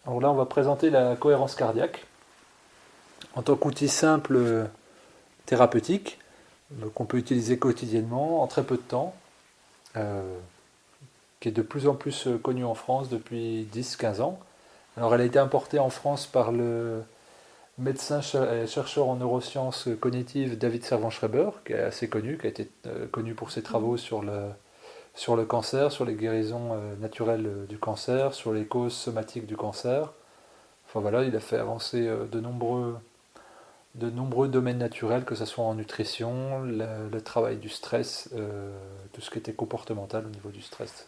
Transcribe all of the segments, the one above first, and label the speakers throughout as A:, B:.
A: Alors là, on va présenter la cohérence cardiaque en tant qu'outil simple thérapeutique qu'on peut utiliser quotidiennement en très peu de temps, euh, qui est de plus en plus connue en France depuis 10-15 ans. Alors elle a été importée en France par le médecin et chercheur en neurosciences cognitives David Servan-Schreiber, qui est assez connu, qui a été connu pour ses travaux sur le cancer, sur les guérisons naturelles du cancer, sur les causes somatiques du cancer. Enfin voilà, il a fait avancer de nombreux domaines naturels, que ce soit en nutrition, le travail du stress, tout ce qui était comportemental au niveau du stress.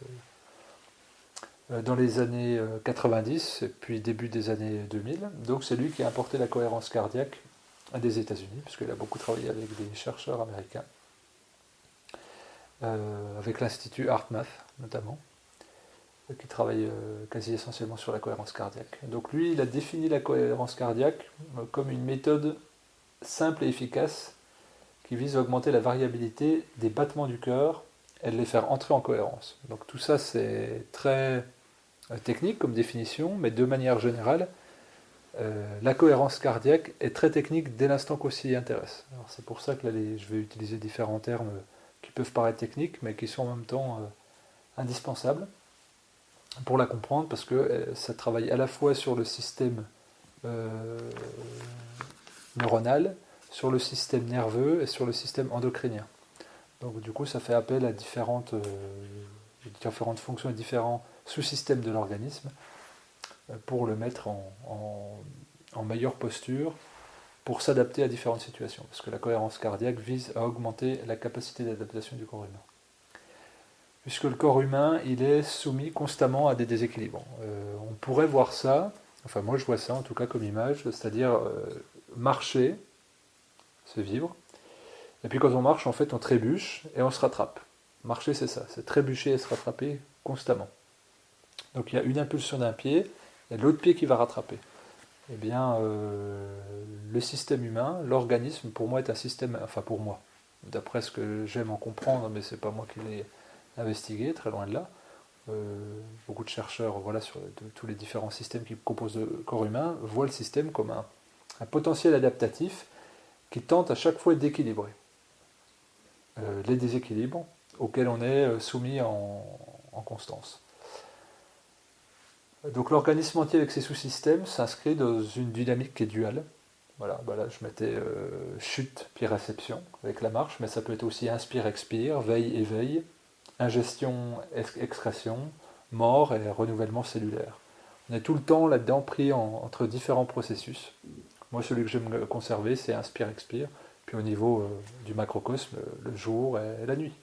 A: Dans les années 90 et puis début des années 2000. Donc c'est lui qui a importé la cohérence cardiaque des États-Unis, puisqu'il a beaucoup travaillé avec des chercheurs américains, avec l'Institut HeartMath notamment, qui travaille quasi essentiellement sur la cohérence cardiaque. Donc lui, il a défini la cohérence cardiaque comme une méthode simple et efficace qui vise à augmenter la variabilité des battements du cœur et de les faire entrer en cohérence. Donc tout ça, c'est très technique comme définition, mais de manière générale, la cohérence cardiaque est très technique dès l'instant qu'on s'y intéresse. Alors c'est pour ça que là, je vais utiliser différents termes qui peuvent paraître techniques, mais qui sont en même temps indispensables pour la comprendre, parce que ça travaille à la fois sur le système euh, neuronal, sur le système nerveux et sur le système endocrinien. Donc du coup, ça fait appel à différentes fonctions et différents sous-systèmes de l'organisme pour le mettre en meilleure posture pour s'adapter à différentes situations. Parce que la cohérence cardiaque vise à augmenter la capacité d'adaptation du corps humain. Puisque le corps humain, il est soumis constamment à des déséquilibres. On pourrait voir ça, enfin moi je vois ça en tout cas comme image, c'est-à-dire marcher, c'est vivre, et puis quand on marche, en fait, on trébuche et on se rattrape. Marcher, c'est ça, c'est trébucher et se rattraper constamment. Donc il y a une impulsion d'un pied, et l'autre pied qui va rattraper. Eh bien, le système humain, l'organisme, pour moi, est un système, enfin pour moi, d'après ce que j'aime en comprendre, mais c'est pas moi qui l'ai investigué, très loin de là. Beaucoup de chercheurs, voilà, sur tous les différents systèmes qui composent le corps humain, voient le système comme un potentiel adaptatif qui tente à chaque fois d'équilibrer les déséquilibres auxquels on est soumis en constance. Donc l'organisme entier avec ses sous-systèmes s'inscrit dans une dynamique qui est duale. Voilà, bah là je mettais chute puis réception avec la marche, mais ça peut être aussi inspire-expire, veille-éveil, ingestion-excrétion, mort et renouvellement cellulaire. On est tout le temps là-dedans pris entre différents processus. Moi celui que j'aime conserver c'est inspire-expire, puis au niveau du macrocosme, le jour et la nuit,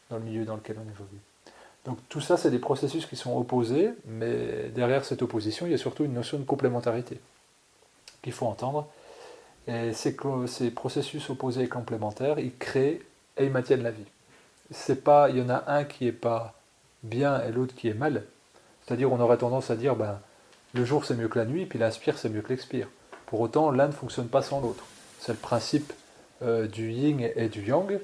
A: dans le milieu dans lequel on évolue. Donc tout ça, c'est des processus qui sont opposés, mais derrière cette opposition, il y a surtout une notion de complémentarité qu'il faut entendre. Et ces processus opposés et complémentaires, ils créent et ils maintiennent la vie. C'est pas, il y en a un qui est pas bien et l'autre qui est mal. C'est-à-dire, on aurait tendance à dire, ben, le jour c'est mieux que la nuit, puis l'inspire c'est mieux que l'expire. Pour autant, l'un ne fonctionne pas sans l'autre. C'est le principe du yin et du yang,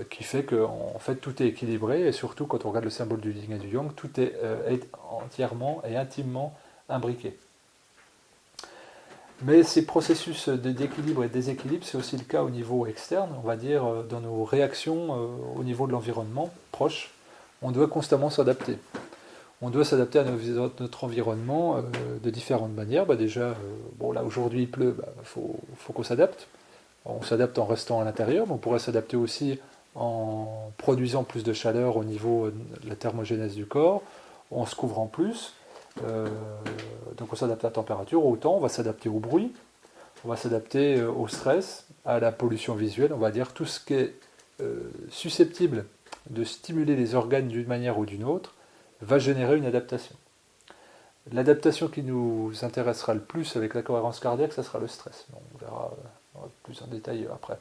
A: qui fait que en fait tout est équilibré et surtout quand on regarde le symbole du yin et du yang, tout est entièrement et intimement imbriqué. Mais ces processus d'équilibre et de déséquilibre, c'est aussi le cas au niveau externe, on va dire dans nos réactions au niveau de l'environnement proche. On doit constamment s'adapter. On doit s'adapter à notre environnement de différentes manières. Bah déjà, bon là aujourd'hui il pleut, bah, faut qu'on s'adapte. On s'adapte en restant à l'intérieur, mais on pourrait s'adapter aussi en produisant plus de chaleur au niveau de la thermogénèse du corps, en se couvrant plus. Euh, donc on s'adapte à la température, au temps, on va s'adapter au bruit, on va s'adapter au stress, à la pollution visuelle, on va dire tout ce qui est susceptible de stimuler les organes d'une manière ou d'une autre va générer une adaptation. L'adaptation qui nous intéressera le plus avec la cohérence cardiaque, ça sera le stress. On verra plus en détail après.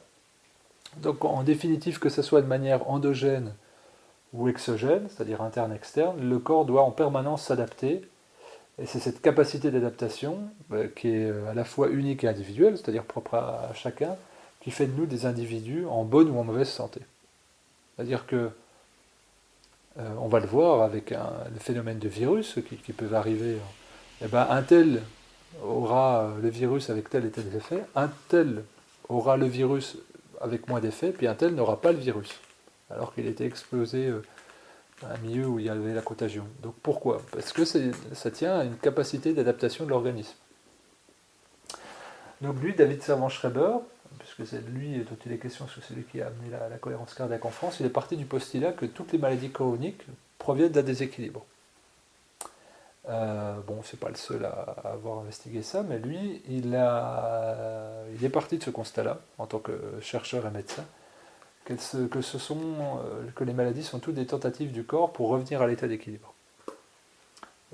A: Donc en définitive, que ce soit de manière endogène ou exogène, c'est-à-dire interne-externe, le corps doit en permanence s'adapter. Et c'est cette capacité d'adaptation qui est à la fois unique et individuelle, c'est-à-dire propre à chacun, qui fait de nous des individus en bonne ou en mauvaise santé. C'est-à-dire que on va le voir avec le phénomène de virus qui peut arriver eh ben, un tel aura le virus avec tel et tel effet, un tel aura le virus avec moins d'effets, puis un tel n'aura pas le virus, alors qu'il était exposé à un milieu où il y avait la contagion. Donc pourquoi? Parce que ça tient à une capacité d'adaptation de l'organisme. Donc lui, David Servan-Schreiber, puisque c'est de lui dont il est question, parce que c'est lui qui a amené la cohérence cardiaque en France, il est parti du postulat que toutes les maladies chroniques proviennent d'un déséquilibre. Bon, c'est pas le seul à avoir investigué ça, mais lui, il est parti de ce constat-là, en tant que chercheur et médecin, que les maladies sont toutes des tentatives du corps pour revenir à l'état d'équilibre.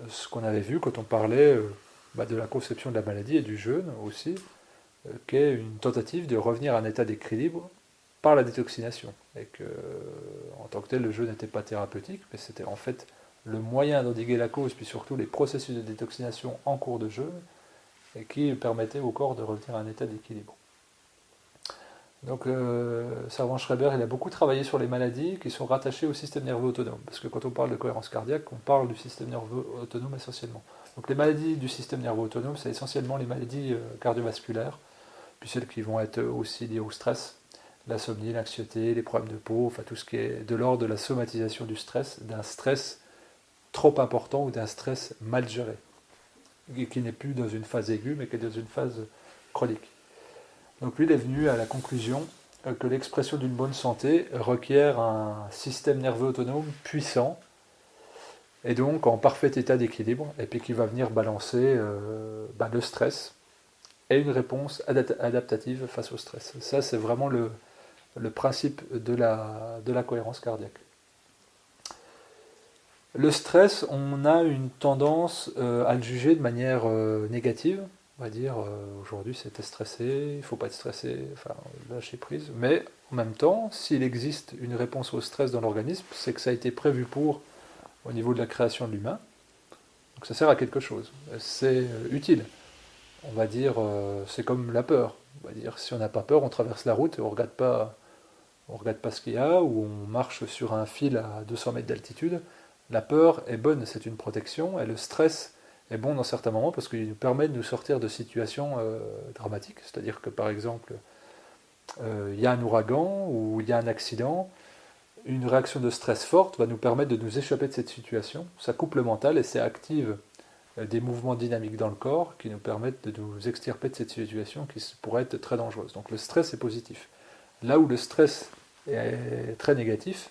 A: Ce qu'on avait vu quand on parlait de la conception de la maladie et du jeûne aussi, qui est une tentative de revenir à un état d'équilibre par la détoxination. Et que, en tant que tel, le jeûne n'était pas thérapeutique, mais c'était en fait le moyen d'endiguer la cause, puis surtout les processus de détoxination en cours de jeûne, et qui permettaient au corps de revenir à un état d'équilibre. Donc, Servan-Schreiber, il a beaucoup travaillé sur les maladies qui sont rattachées au système nerveux autonome, parce que quand on parle de cohérence cardiaque, on parle du système nerveux autonome essentiellement. Donc les maladies du système nerveux autonome, c'est essentiellement les maladies cardiovasculaires, puis celles qui vont être aussi liées au stress, l'insomnie, l'anxiété, les problèmes de peau, enfin tout ce qui est de l'ordre de la somatisation du stress, d'un stress trop important ou d'un stress mal géré, qui n'est plus dans une phase aiguë, mais qui est dans une phase chronique. Donc lui, il est venu à la conclusion que l'expression d'une bonne santé requiert un système nerveux autonome puissant, et donc en parfait état d'équilibre, et puis qui va venir balancer le stress et une réponse adaptative face au stress. Ça, c'est vraiment le principe de la cohérence cardiaque. Le stress, on a une tendance à le juger de manière négative. On va dire, aujourd'hui c'était stressé, il ne faut pas être stressé, enfin lâcher prise. Mais en même temps, s'il existe une réponse au stress dans l'organisme, c'est que ça a été prévu pour au niveau de la création de l'humain. Donc ça sert à quelque chose. C'est utile. On va dire, c'est comme la peur. On va dire, si on n'a pas peur, on traverse la route et on regarde pas ce qu'il y a, ou on marche sur un fil à 200 mètres d'altitude. La peur est bonne, c'est une protection, et le stress est bon dans certains moments parce qu'il nous permet de nous sortir de situations dramatiques. C'est-à-dire que par exemple, il y a un ouragan ou il y a un accident, une réaction de stress forte va nous permettre de nous échapper de cette situation. Ça coupe le mental et ça active des mouvements dynamiques dans le corps qui nous permettent de nous extirper de cette situation qui pourrait être très dangereuse. Donc le stress est positif. Là où le stress est très négatif,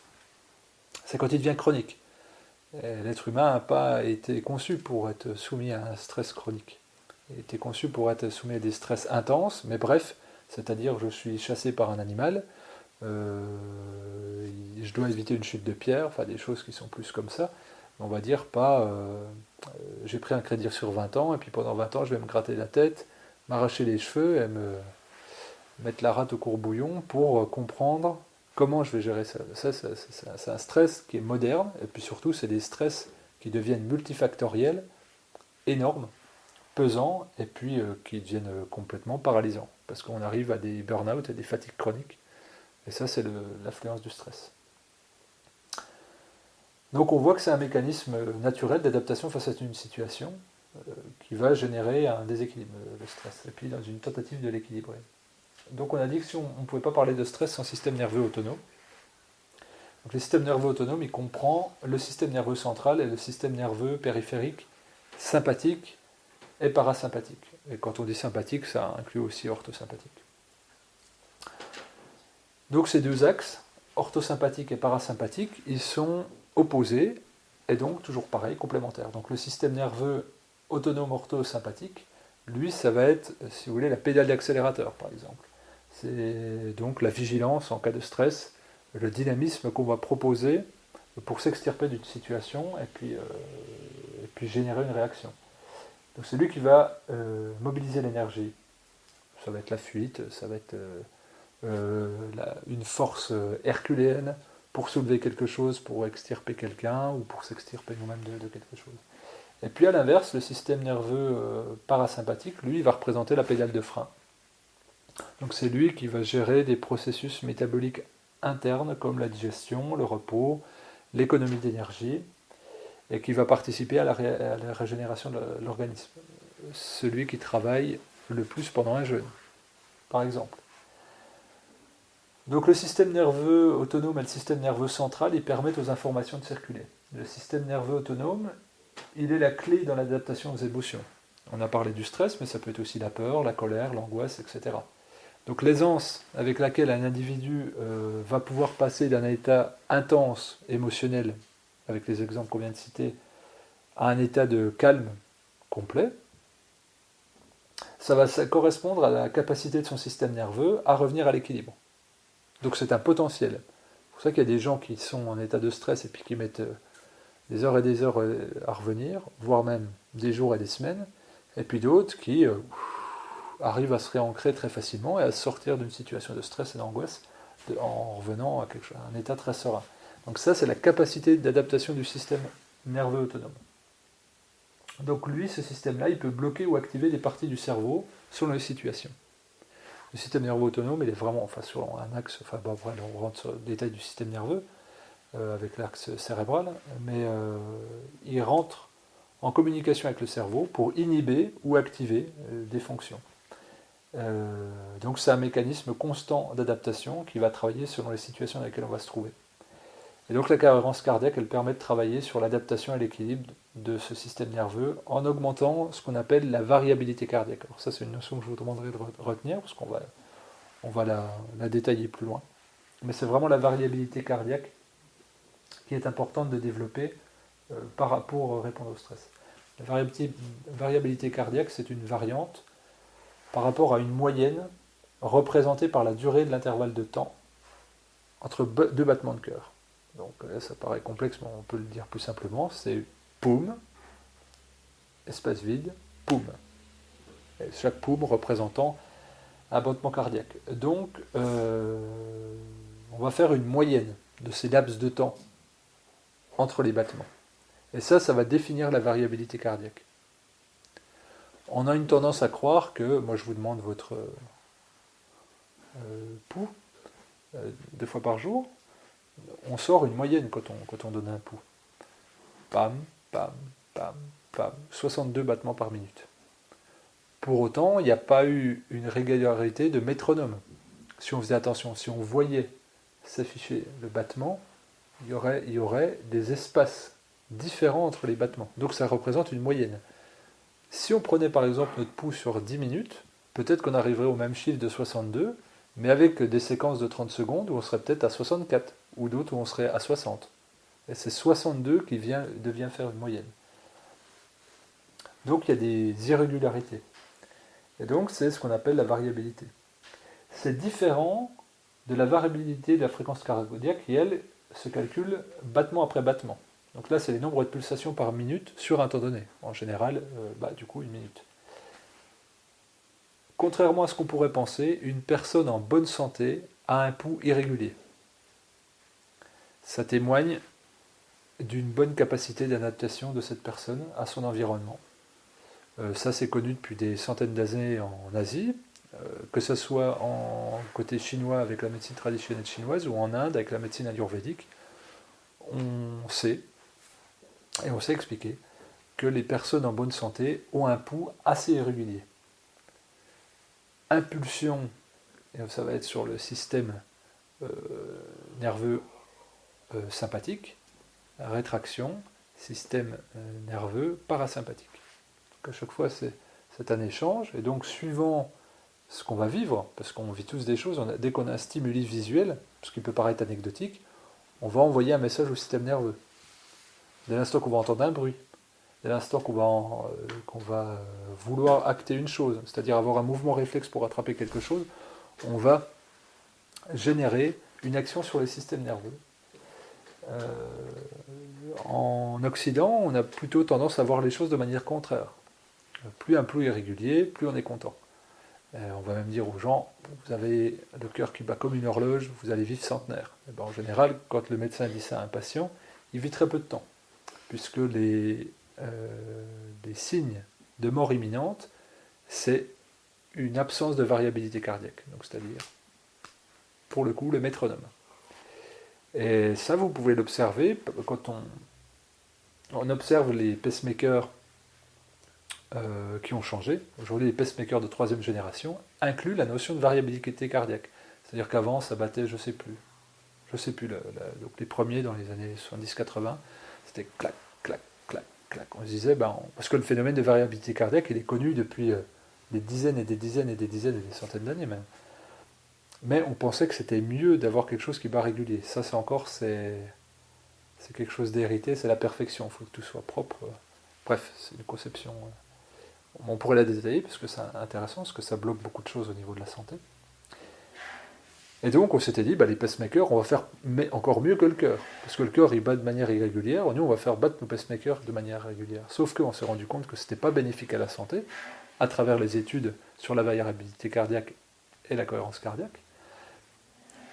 A: c'est quand il devient chronique. L'être humain n'a pas été conçu pour être soumis à un stress chronique. Il a été conçu pour être soumis à des stress intenses, mais bref, c'est-à-dire je suis chassé par un animal, je dois éviter une chute de pierre, enfin des choses qui sont plus comme ça. On va dire pas, j'ai pris un crédit sur 20 ans, et puis pendant 20 ans je vais me gratter la tête, m'arracher les cheveux et me mettre la rate au courbouillon pour comprendre comment je vais gérer ça. C'est un stress qui est moderne, et puis surtout, c'est des stress qui deviennent multifactoriels, énormes, pesants, et puis qui deviennent complètement paralysants, parce qu'on arrive à des burn-out et des fatigues chroniques, et ça, c'est l'influence du stress. Donc on voit que c'est un mécanisme naturel d'adaptation face à une situation qui va générer un déséquilibre, le stress, et puis dans une tentative de l'équilibrer. Donc on a dit que si on ne pouvait pas parler de stress sans système nerveux autonome. Donc le système nerveux autonome, il comprend le système nerveux central et le système nerveux périphérique, sympathique et parasympathique. Et quand on dit sympathique, ça inclut aussi orthosympathique. Donc ces deux axes, orthosympathique et parasympathique, ils sont opposés et donc toujours pareil, complémentaires. Donc le système nerveux autonome orthosympathique, lui, ça va être, si vous voulez, la pédale d'accélérateur, par exemple. C'est donc la vigilance en cas de stress, le dynamisme qu'on va proposer pour s'extirper d'une situation et puis générer une réaction. Donc c'est lui qui va mobiliser l'énergie. Ça va être la fuite, ça va être une force herculéenne pour soulever quelque chose, pour extirper quelqu'un ou pour s'extirper nous-mêmes de quelque chose. Et puis à l'inverse, le système nerveux parasympathique, lui, va représenter la pédale de frein. Donc c'est lui qui va gérer des processus métaboliques internes comme la digestion, le repos, l'économie d'énergie. et qui va participer à la régénération de l'organisme. Celui qui travaille le plus pendant un jeûne, par exemple. Donc le système nerveux autonome et le système nerveux central, ils permettent aux informations de circuler. Le système nerveux autonome, il est la clé dans l'adaptation aux émotions. On a parlé du stress, mais ça peut être aussi la peur, la colère, l'angoisse, etc. Donc l'aisance avec laquelle un individu va pouvoir passer d'un état intense émotionnel, avec les exemples qu'on vient de citer, à un état de calme complet, ça va correspondre à la capacité de son système nerveux à revenir à l'équilibre. Donc c'est un potentiel. C'est pour ça qu'il y a des gens qui sont en état de stress et puis qui mettent des heures et des heures à revenir, voire même des jours et des semaines, et puis d'autres qui arrivent à se réancrer très facilement et à sortir d'une situation de stress et d'angoisse en revenant à un état très serein. Donc ça, c'est la capacité d'adaptation du système nerveux autonome. Donc lui, ce système-là, il peut bloquer ou activer des parties du cerveau selon les situations. Le système nerveux autonome, il est vraiment sur un axe, on rentre sur le détail du système nerveux, avec l'axe cérébral, mais il rentre en communication avec le cerveau pour inhiber ou activer des fonctions. Donc c'est un mécanisme constant d'adaptation qui va travailler selon les situations dans lesquelles on va se trouver. Et donc la cohérence cardiaque, elle permet de travailler sur l'adaptation et l'équilibre de ce système nerveux en augmentant ce qu'on appelle la variabilité cardiaque. Alors ça, c'est une notion que je vous demanderai de retenir parce qu'on va la détailler plus loin. Mais c'est vraiment la variabilité cardiaque qui est importante de développer pour répondre au stress. La variabilité cardiaque, c'est une variante par rapport à une moyenne représentée par la durée de l'intervalle de temps entre deux battements de cœur. Donc là, ça paraît complexe, mais on peut le dire plus simplement, c'est poum, espace vide, poum. Et chaque poum représentant un battement cardiaque. Donc, on va faire une moyenne de ces laps de temps entre les battements. Et ça va définir la variabilité cardiaque. On a une tendance à croire que, moi je vous demande votre pouls 2 fois par jour, on sort une moyenne quand on donne un pouls. Pam, pam, pam, pam, 62 battements par minute. Pour autant, il n'y a pas eu une régularité de métronome. Si on faisait attention, si on voyait s'afficher le battement, il y aurait des espaces différents entre les battements. Donc ça représente une moyenne. Si on prenait par exemple notre pouls sur 10 minutes, peut-être qu'on arriverait au même chiffre de 62, mais avec des séquences de 30 secondes où on serait peut-être à 64, ou d'autres où on serait à 60. Et c'est 62 qui devient faire une moyenne. Donc il y a des irrégularités. Et donc c'est ce qu'on appelle la variabilité. C'est différent de la variabilité de la fréquence cardiaque qui, elle, se calcule battement après battement. Donc là, c'est les nombres de pulsations par minute sur un temps donné. En général, du coup, 1 minute. Contrairement à ce qu'on pourrait penser, une personne en bonne santé a un pouls irrégulier. Ça témoigne d'une bonne capacité d'adaptation de cette personne à son environnement. Ça, c'est connu depuis des centaines d'années en Asie, que ce soit en côté chinois avec la médecine traditionnelle chinoise ou en Inde avec la médecine ayurvédique. On sait, et on sait expliquer, que les personnes en bonne santé ont un pouls assez irrégulier. Impulsion, et ça va être sur le système nerveux sympathique, rétraction, système nerveux parasympathique. Donc à chaque fois, c'est un échange, et donc suivant ce qu'on va vivre, parce qu'on vit tous des choses, dès qu'on a un stimulus visuel, ce qui peut paraître anecdotique, on va envoyer un message au système nerveux. Dès l'instant qu'on va entendre un bruit, dès l'instant qu'on va vouloir acter une chose, c'est-à-dire avoir un mouvement réflexe pour attraper quelque chose, on va générer une action sur les systèmes nerveux. En Occident, on a plutôt tendance à voir les choses de manière contraire. Plus un pouls est régulier, plus on est content. On va même dire aux gens, vous avez le cœur qui bat comme une horloge, vous allez vivre centenaire. En général, quand le médecin dit ça à un patient, il vit très peu de temps, puisque les signes de mort imminente, c'est une absence de variabilité cardiaque, donc c'est-à-dire, pour le coup, le métronome. Et ça, vous pouvez l'observer quand on observe les pacemakers qui ont changé. Aujourd'hui, les pacemakers de troisième génération incluent la notion de variabilité cardiaque. C'est-à-dire qu'avant, ça battait, je sais plus, donc les premiers dans les années 70-80, c'était clac, clac, clac, clac. On se disait, parce que le phénomène de variabilité cardiaque, il est connu depuis des dizaines et des dizaines et des dizaines et des centaines d'années même. Mais on pensait que c'était mieux d'avoir quelque chose qui bat régulier. Ça, c'est quelque chose d'hérité, c'est la perfection. Il faut que tout soit propre. Bref, c'est une conception. On pourrait la détailler parce que c'est intéressant, parce que ça bloque beaucoup de choses au niveau de la santé. Et donc on s'était dit, les pacemakers, on va faire encore mieux que le cœur. Parce que le cœur, il bat de manière irrégulière, nous on va faire battre nos pacemakers de manière régulière. Sauf qu'on s'est rendu compte que ce n'était pas bénéfique à la santé, à travers les études sur la variabilité cardiaque et la cohérence cardiaque.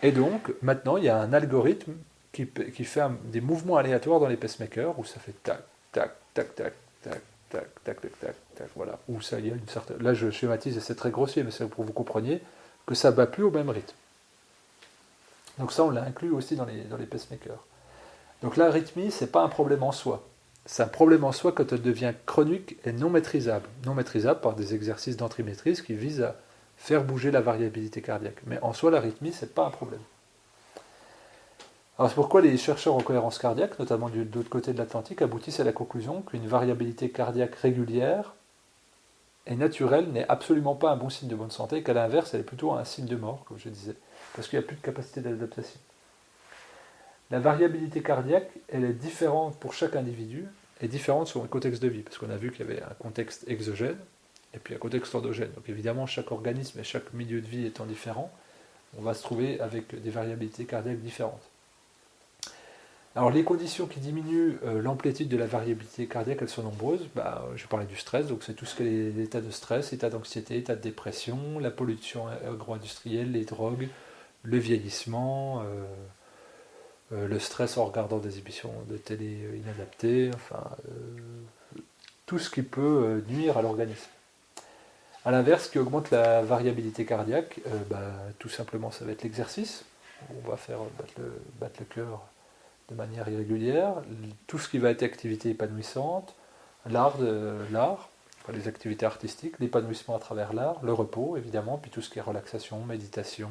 A: Et donc, maintenant, il y a un algorithme qui fait des mouvements aléatoires dans les pacemakers, où ça fait tac, tac, tac, tac, tac, tac, tac, tac, tac, tac, voilà. Où ça, il y a une certaine... Là, je schématise et c'est très grossier, mais c'est pour que vous compreniez que ça ne bat plus au même rythme. Donc ça, on l'a inclus aussi dans les pacemakers. Donc l'arythmie, ce n'est pas un problème en soi. C'est un problème en soi quand elle devient chronique et non maîtrisable. Non maîtrisable par des exercices d'antimétrise qui visent à faire bouger la variabilité cardiaque. Mais en soi, l'arythmie, ce n'est pas un problème. Alors c'est pourquoi les chercheurs en cohérence cardiaque, notamment de l'autre côté de l'Atlantique, aboutissent à la conclusion qu'une variabilité cardiaque régulière et naturelle n'est absolument pas un bon signe de bonne santé, qu'à l'inverse, elle est plutôt un signe de mort, comme je disais, parce qu'il n'y a plus de capacité d'adaptation. La variabilité cardiaque, elle est différente pour chaque individu et différente selon le contexte de vie, parce qu'on a vu qu'il y avait un contexte exogène et puis un contexte endogène. Donc évidemment, chaque organisme et chaque milieu de vie étant différent, on va se trouver avec des variabilités cardiaques différentes. Alors les conditions qui diminuent l'amplitude de la variabilité cardiaque, elles sont nombreuses. Je vais parler du stress, donc c'est tout ce qui est l'état de stress, l'état d'anxiété, l'état de dépression, la pollution agro-industrielle, les drogues, le vieillissement, le stress en regardant des émissions de télé inadaptées, tout ce qui peut nuire à l'organisme. A l'inverse, ce qui augmente la variabilité cardiaque, tout simplement ça va être l'exercice. On va faire battre le cœur de manière irrégulière, tout ce qui va être activité épanouissante, l'art, les activités artistiques, l'épanouissement à travers l'art, le repos évidemment, puis tout ce qui est relaxation, méditation,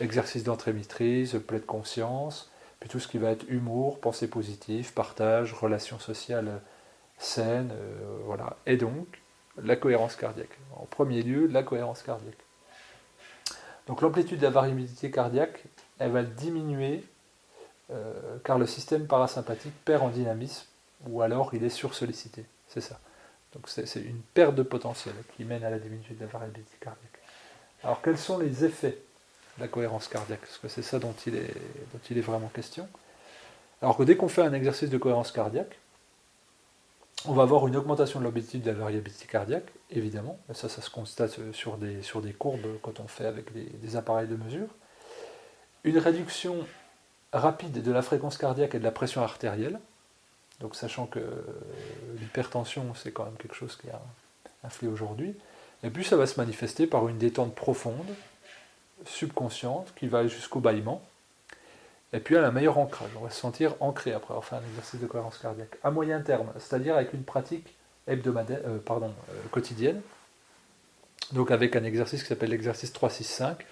A: exercice d'entrée-maîtrise, pleine conscience, puis tout ce qui va être humour, pensée positive, partage, relations sociales saines, voilà. Et donc, la cohérence cardiaque. En premier lieu, la cohérence cardiaque. Donc l'amplitude de la variabilité cardiaque, elle va diminuer car le système parasympathique perd en dynamisme ou alors il est sursollicité. C'est ça. Donc c'est une perte de potentiel qui mène à la diminution de la variabilité cardiaque. Alors quels sont les effets de la cohérence cardiaque? Parce que c'est ça dont il est vraiment question. Alors que dès qu'on fait un exercice de cohérence cardiaque, on va avoir une augmentation de l'amplitude de la variabilité cardiaque, évidemment. Ça se constate sur des courbes quand on fait avec des appareils de mesure. Une réduction rapide de la fréquence cardiaque et de la pression artérielle. Donc sachant que l'hypertension, c'est quand même quelque chose qui a influé aujourd'hui. Et puis ça va se manifester par une détente profonde, subconsciente, qui va jusqu'au bâillement. Et puis un meilleur ancrage. On va se sentir ancré après avoir fait un exercice de cohérence cardiaque. À moyen terme, c'est-à-dire avec une pratique quotidienne. Donc avec un exercice qui s'appelle l'exercice 3-6-5, qui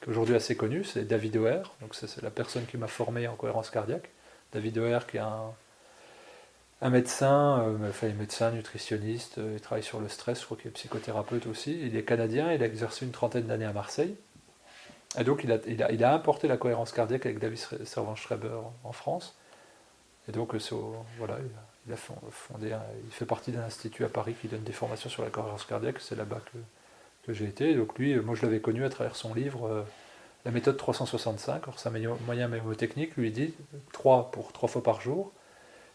A: est aujourd'hui assez connu, c'est David O'Hare. Donc c'est la personne qui m'a formé en cohérence cardiaque. David O'Hare qui est un médecin, médecin, nutritionniste, il travaille sur le stress, je crois qu'il est psychothérapeute aussi. Il est canadien, il a exercé une trentaine d'années à Marseille. Et donc il a importé la cohérence cardiaque avec David Servan-Schreiber en France. Et donc il a fondé, il fait partie d'un institut à Paris qui donne des formations sur la cohérence cardiaque. C'est là-bas que j'ai été. Et donc lui, moi je l'avais connu à travers son livre La méthode 365. Alors c'est un moyen mémotechnique. Lui il dit 3 pour 3 fois par jour,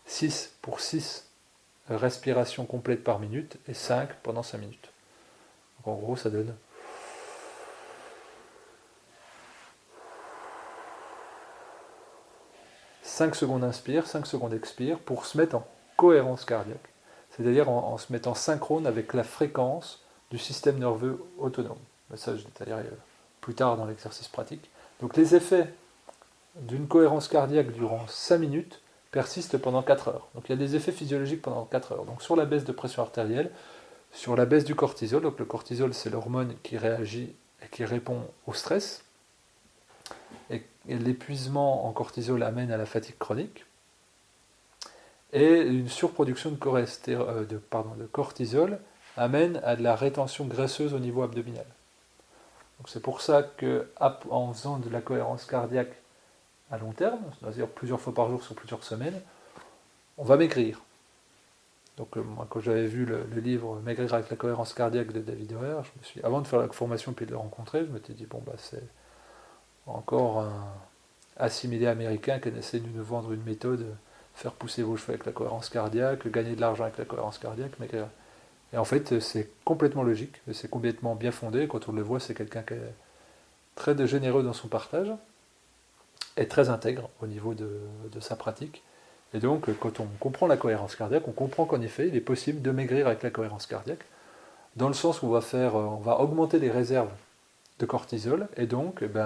A: 6 pour 6 respirations complètes par minute et 5 pendant 5 minutes. Donc en gros ça donne 5 secondes inspire, 5 secondes expire pour se mettre en cohérence cardiaque, c'est-à-dire en se mettant synchrone avec la fréquence du système nerveux autonome. Ça, je détaillerai plus tard dans l'exercice pratique. Donc les effets d'une cohérence cardiaque durant 5 minutes persiste pendant 4 heures. Donc il y a des effets physiologiques pendant 4 heures. Donc sur la baisse de pression artérielle, sur la baisse du cortisol, donc le cortisol c'est l'hormone qui réagit et qui répond au stress, et l'épuisement en cortisol amène à la fatigue chronique, et une surproduction de cortisol amène à de la rétention graisseuse au niveau abdominal. Donc c'est pour ça qu'en faisant de la cohérence cardiaque à long terme, c'est-à-dire plusieurs fois par jour sur plusieurs semaines, on va maigrir. Donc moi quand j'avais vu le livre Maigrir avec la cohérence cardiaque de David Hoer, avant de faire la formation puis de le rencontrer, je m'étais dit bon bah c'est encore un assimilé américain qui essaie de nous vendre une méthode, faire pousser vos cheveux avec la cohérence cardiaque, gagner de l'argent avec la cohérence cardiaque, maigrir. Et en fait c'est complètement logique, c'est complètement bien fondé, quand on le voit c'est quelqu'un qui est très généreux dans son partage, et très intègre au niveau de sa pratique. Et donc, quand on comprend la cohérence cardiaque, on comprend qu'en effet, il est possible de maigrir avec la cohérence cardiaque, dans le sens où on va augmenter les réserves de cortisol, et donc de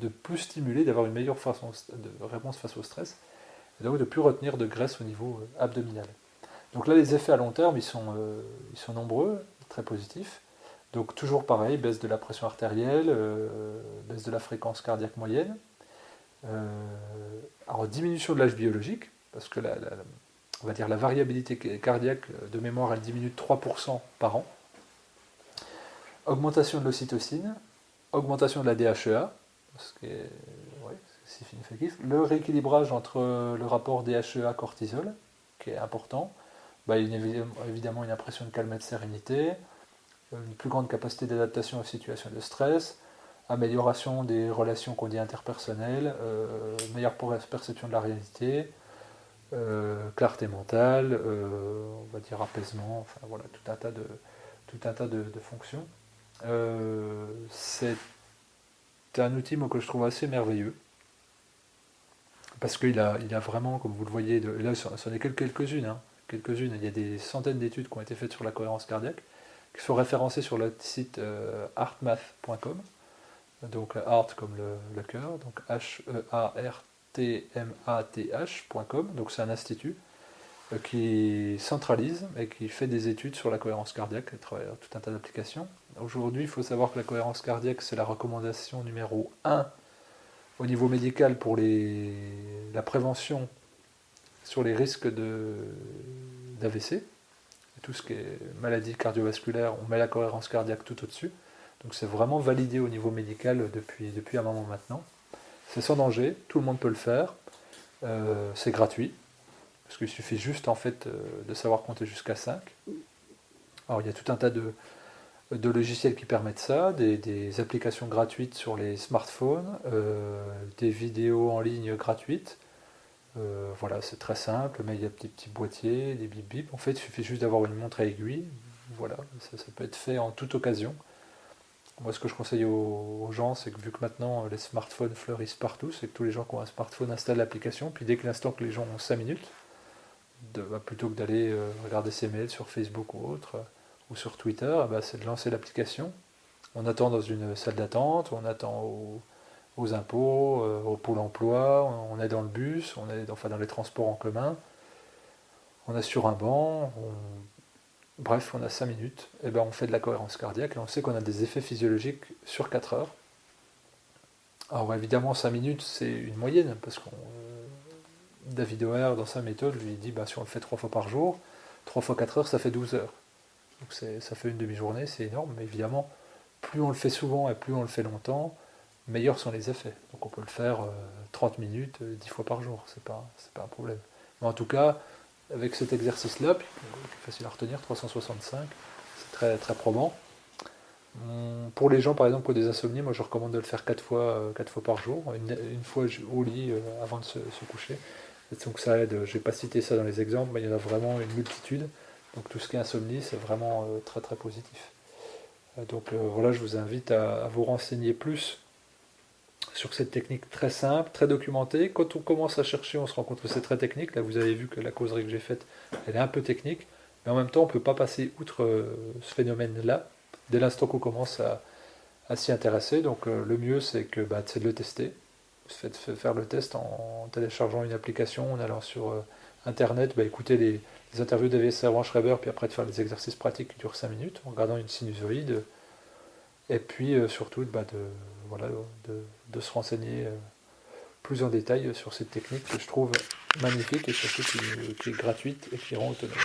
A: plus stimuler, d'avoir une meilleure réponse face au stress, et donc de plus retenir de graisse au niveau abdominal. Donc là, les effets à long terme, ils sont nombreux, très positifs. Donc toujours pareil, baisse de la pression artérielle, baisse de la fréquence cardiaque moyenne, alors diminution de l'âge biologique, parce que on va dire la variabilité cardiaque de mémoire, elle diminue de 3% par an, augmentation de l'ocytocine, augmentation de la DHEA, ce qui est significatif, le rééquilibrage entre le rapport DHEA-cortisol, qui est important, évidemment une impression de calme et de sérénité, une plus grande capacité d'adaptation aux situations de stress, amélioration des relations qu'on dit interpersonnelles, meilleure perception de la réalité, clarté mentale, on va dire apaisement, enfin voilà, tout un tas de fonctions. C'est un outil que je trouve assez merveilleux, parce qu'il a vraiment, comme vous le voyez, là ce n'est que quelques-unes, il y a des centaines d'études qui ont été faites sur la cohérence cardiaque, qui sont référencées sur le site heartmath.com, donc art comme le cœur, donc heartmath.com, donc c'est un institut qui centralise et qui fait des études sur la cohérence cardiaque à travers tout un tas d'applications. Aujourd'hui, il faut savoir que la cohérence cardiaque, c'est la recommandation numéro 1 au niveau médical pour la prévention sur les risques d'AVC. Tout ce qui est maladie cardiovasculaire, on met la cohérence cardiaque tout au-dessus. Donc c'est vraiment validé au niveau médical depuis un moment maintenant. C'est sans danger, tout le monde peut le faire, c'est gratuit, parce qu'il suffit juste en fait de savoir compter jusqu'à 5. Alors il y a tout un tas de logiciels qui permettent ça, des applications gratuites sur les smartphones, des vidéos en ligne gratuites. Voilà, c'est très simple, mais il y a des petits boîtiers, des bip bip. En fait, il suffit juste d'avoir une montre à aiguille. Voilà, ça peut être fait en toute occasion. Moi, ce que je conseille aux gens, c'est que vu que maintenant les smartphones fleurissent partout, c'est que tous les gens qui ont un smartphone installent l'application, puis dès que l'instant que les gens ont 5 minutes, plutôt que d'aller regarder ses mails sur Facebook ou autre, ou sur Twitter, c'est de lancer l'application. On attend dans une salle d'attente, on attend aux impôts, au pôle emploi, on est dans le bus, on est dans les transports en commun, on est sur un banc, bref, on a 5 minutes, et on fait de la cohérence cardiaque, et on sait qu'on a des effets physiologiques sur 4 heures. Alors évidemment, 5 minutes, c'est une moyenne, parce que David Hoer, dans sa méthode, lui dit, si on le fait 3 fois par jour, 3 fois 4 heures, ça fait 12 heures. Donc ça fait une demi-journée, c'est énorme, mais évidemment, plus on le fait souvent et plus on le fait longtemps, meilleurs sont les effets. Donc on peut le faire 30 minutes, 10 fois par jour, c'est pas un problème. Mais en tout cas, avec cet exercice-là, qui est facile à retenir, 365, c'est très, très probant. Pour les gens, par exemple, qui ont des insomnies, moi je recommande de le faire 4 fois par jour, une fois au lit avant de se coucher. Et donc ça aide, je ne vais pas citer ça dans les exemples, mais il y en a vraiment une multitude. Donc tout ce qui est insomnie, c'est vraiment très très positif. Donc voilà, je vous invite à vous renseigner plus sur cette technique très simple, très documentée. Quand on commence à chercher, on se rend compte que c'est très technique. Là, vous avez vu que la causerie que j'ai faite, elle est un peu technique, mais en même temps, on ne peut pas passer outre ce phénomène-là, dès l'instant qu'on commence à s'y intéresser. Donc le mieux, c'est de le tester. Faites faire le test en téléchargeant une application, en allant sur internet, écouter les interviews d'Avier Savant-Schreiber, puis après de faire des exercices pratiques qui durent 5 minutes, en regardant une sinusoïde, et puis surtout de se renseigner plus en détail sur cette technique que je trouve magnifique et surtout qui est gratuite et qui rend autonome.